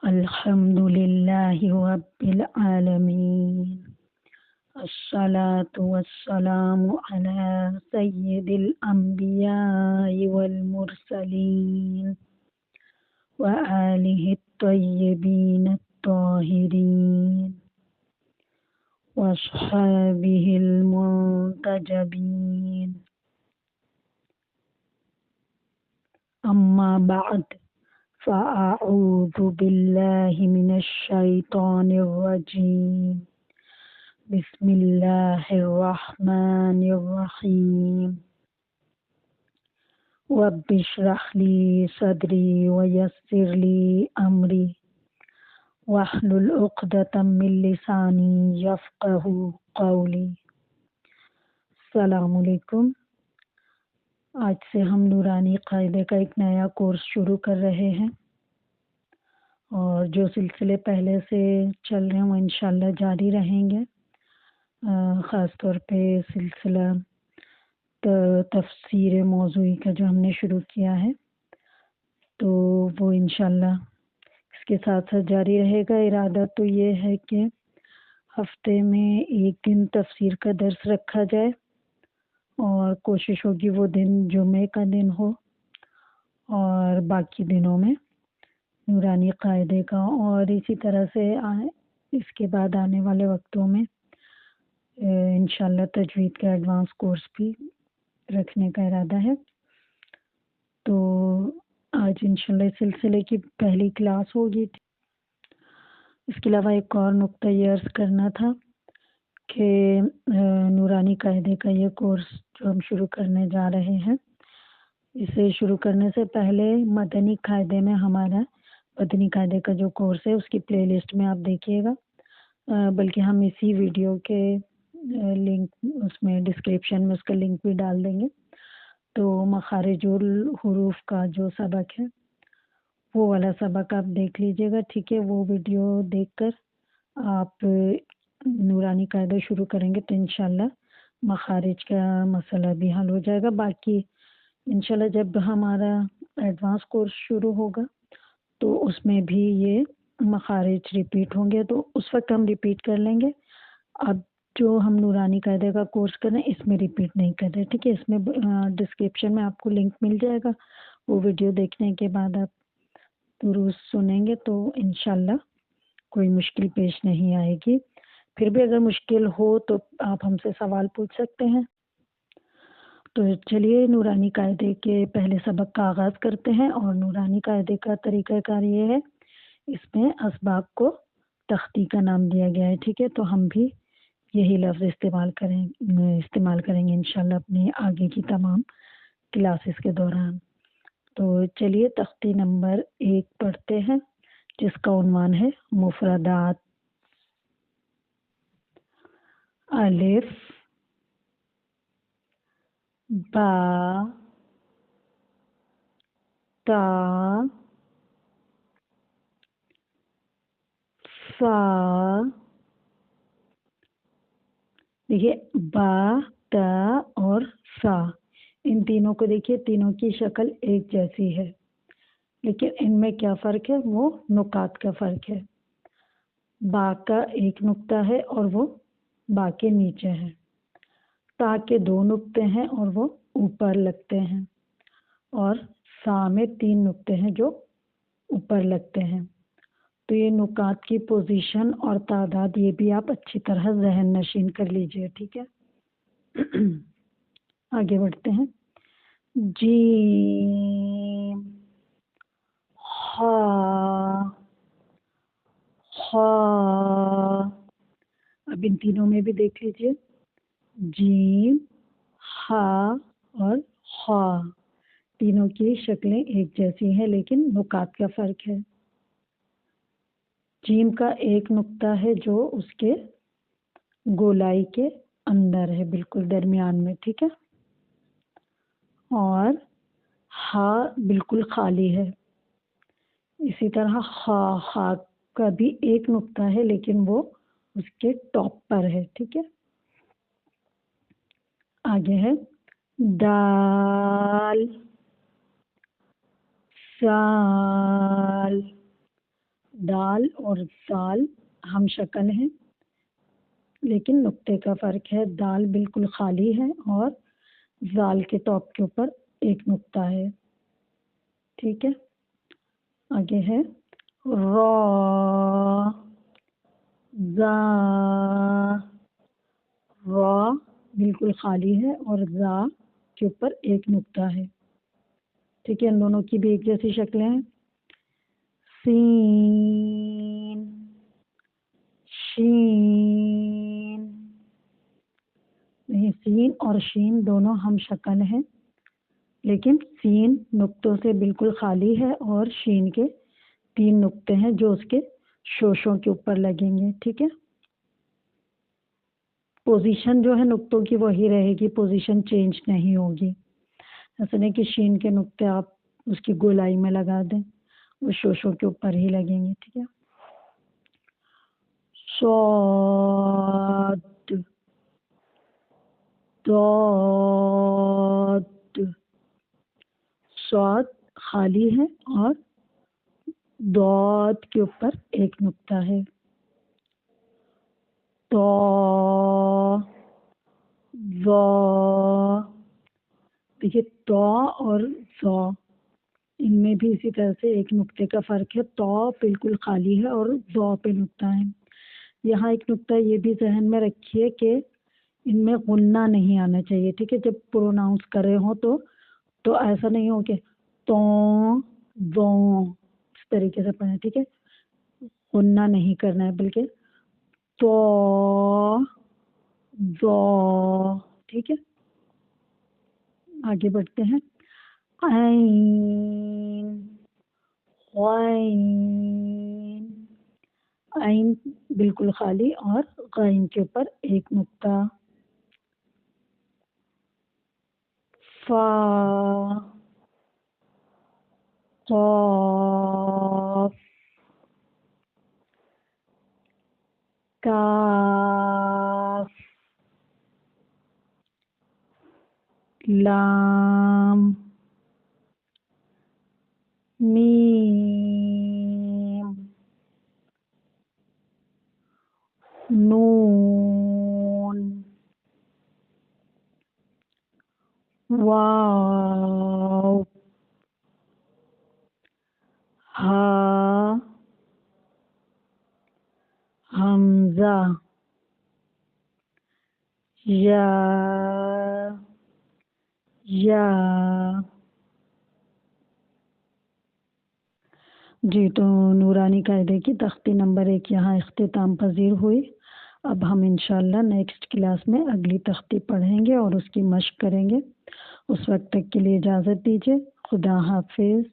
الحمد للہ رب العالمین الصلاة والسلام علی سید الانبیاء والمرسلین وآلہ الطیبین الطاہرین واصحابہ المنتجبین اما بعد فأعوذ باللہ من الشیطان الرجیم بسم اللہ الرحمن الرحیم رب اشرح لی صدری ویسر لی امری واحلل عقدۃ من لسانی یفقہوا قولی۔ السلام علیکم۔ آج سے ہم نورانی قاعدے کا ایک نیا کورس شروع کر رہے ہیں، اور جو سلسلے پہلے سے چل رہے ہیں وہ انشاءاللہ جاری رہیں گے۔ خاص طور پہ سلسلہ تفسیر موضوعی کا جو ہم نے شروع کیا ہے تو وہ انشاءاللہ اس کے ساتھ ساتھ جاری رہے گا۔ ارادہ تو یہ ہے کہ ہفتے میں ایک دن تفسیر کا درس رکھا جائے، اور کوشش ہوگی وہ دن جمعے کا دن ہو، اور باقی دنوں میں نورانی قاعدے کا، اور اسی طرح سے اس کے بعد آنے والے وقتوں میں انشاءاللہ تجوید کا ایڈوانس کورس بھی رکھنے کا ارادہ ہے۔ تو آج انشاءاللہ اس سلسلے کی پہلی کلاس ہوگی۔ اس کے علاوہ ایک اور نقطہ یہ عرض کرنا تھا کہ نورانی قاعدے کا یہ کورس جو ہم شروع کرنے جا رہے ہیں، اسے شروع کرنے سے پہلے مدنی قاعدے میں ہمارا مدنی قاعدے کا جو کورس ہے اس کی پلے لسٹ میں آپ دیکھیے گا، بلکہ ہم اسی ویڈیو کے لنک اس میں ڈسکرپشن میں اس کا لنک بھی ڈال دیں گے۔ تو مخارج الحروف کا جو سبق ہے وہ والا سبق آپ دیکھ لیجیے گا، ٹھیک ہے؟ وہ ویڈیو دیکھ کر آپ نورانی قاعدہ شروع کریں گے تو انشاءاللہ مخارج کا مسئلہ بھی حل ہو جائے گا۔ باقی انشاءاللہ جب ہمارا ایڈوانس کورس شروع ہوگا تو اس میں بھی یہ مخارج ریپیٹ ہوں گے، تو اس وقت ہم ریپیٹ کر لیں گے۔ اب جو ہم نورانی قاعدے کا کورس کر رہے ہیں اس میں ریپیٹ نہیں کر رہے، ٹھیک ہے؟ اس میں ڈسکرپشن میں آپ کو لنک مل جائے گا، وہ ویڈیو دیکھنے کے بعد آپ دروس سنیں گے تو انشاءاللہ کوئی مشکل پیش نہیں آئے گی۔ پھر بھی اگر مشکل ہو تو آپ ہم سے سوال پوچھ سکتے ہیں۔ تو چلیے نورانی قاعدے کے پہلے سبق کا آغاز کرتے ہیں، اور نورانی قاعدے کا طریقہ کار یہ ہے، اس میں اسباق کو تختی کا نام دیا گیا ہے، ٹھیک ہے؟ تو ہم بھی یہی لفظ استعمال کریں گے انشاءاللہ اپنی آگے کی تمام کلاسز کے دوران۔ تو چلیے تختی نمبر 1 پڑھتے ہیں، جس کا عنوان ہے مفردات۔ الف، با، تا، فا، دیکھیے با، تا اور فا، ان تینوں کو دیکھیے، تینوں کی شکل ایک جیسی ہے، لیکن ان میں کیا فرق ہے؟ وہ نقاط کا فرق ہے۔ با کا ایک نقطہ ہے اور وہ با کے نیچے ہے، تا کے 2 نقطے ہیں اور وہ اوپر لگتے ہیں، اور فا میں 3 نقطے ہیں جو اوپر لگتے ہیں۔ تو یہ نقاط کی پوزیشن اور تعداد یہ بھی آپ اچھی طرح ذہن نشین کر لیجئے، ٹھیک ہے؟ آگے بڑھتے ہیں۔ جیم، ہا، خا، اب ان تینوں میں بھی دیکھ لیجئے، جیم، ہا اور خا، تینوں کی شکلیں ایک جیسی ہیں لیکن نقاط کا فرق ہے۔ جیم کا ایک نقطہ ہے جو اس کے گولائی کے اندر ہے، بالکل درمیان میں، ٹھیک ہے؟ اور ہا بالکل خالی ہے۔ اسی طرح خا کا بھی ایک نقطہ ہے لیکن وہ اس کے ٹاپ پر ہے، ٹھیک ہے؟ آگے ہے دال، سال، دال اور زال ہم شکل ہیں لیکن نقطے کا فرق ہے. دال بالکل خالی ہے اور زال کے ٹاپ کے اوپر ایک نقطہ ہے. ٹھیک ہے. آگے ہے را زا. را بالکل خالی ہے اور زا کے اوپر ایک نقطہ ہے. ٹھیک ہے. ان دونوں کی بھی ایک جیسی شکلیں ہیں. سین شین. نہیں، سین اور شین دونوں ہم شکل ہیں لیکن سین نقطوں سے بالکل خالی ہے اور شین کے 3 نقطے ہیں جو اس کے شوشوں کے اوپر لگیں گے. ٹھیک ہے. پوزیشن جو ہے نقطوں کی وہی رہے گی، پوزیشن چینج نہیں ہوگی. ایسا نہیں کہ شین کے نقطے آپ اس کی گولائی میں لگا دیں، وہ شوشوں کے اوپر ہی لگیں گے. ٹھیک ہے. صاد ضاد. صاد خالی ہے اور ضاد کے اوپر ایک نقطہ ہے. طا ظا. دیکھیے طا اور ظا ان میں بھی اسی طرح سے ایک نقطے کا فرق ہے. طا بالکل خالی ہے اور ظا پہ نقطہ ہے. یہاں ایک نقطہ یہ بھی ذہن میں رکھیے کہ ان میں غنہ نہیں آنا چاہیے. ٹھیک ہے. جب پروناؤنس کر رہے ہوں تو ایسا نہیں ہو کہ تو اس طریقے سے پڑھیں. ٹھیک ہے. غنہ نہیں کرنا ہے بلکہ تو ظا. ٹھیک ہے. آگے بڑھتے ہیں. عین غین. عین بالکل خالی اور غین کے اوپر ایک نقطہ. فا قاف کاف لام میم نون واو ہا حمزہ یا جی. تو نورانی قاعدے کی تختی نمبر 1 یہاں اختتام پذیر ہوئی. اب ہم انشاءاللہ نیکسٹ کلاس میں اگلی تختی پڑھیں گے اور اس کی مشق کریں گے. اس وقت تک کے لیے اجازت دیجیے. خدا حافظ.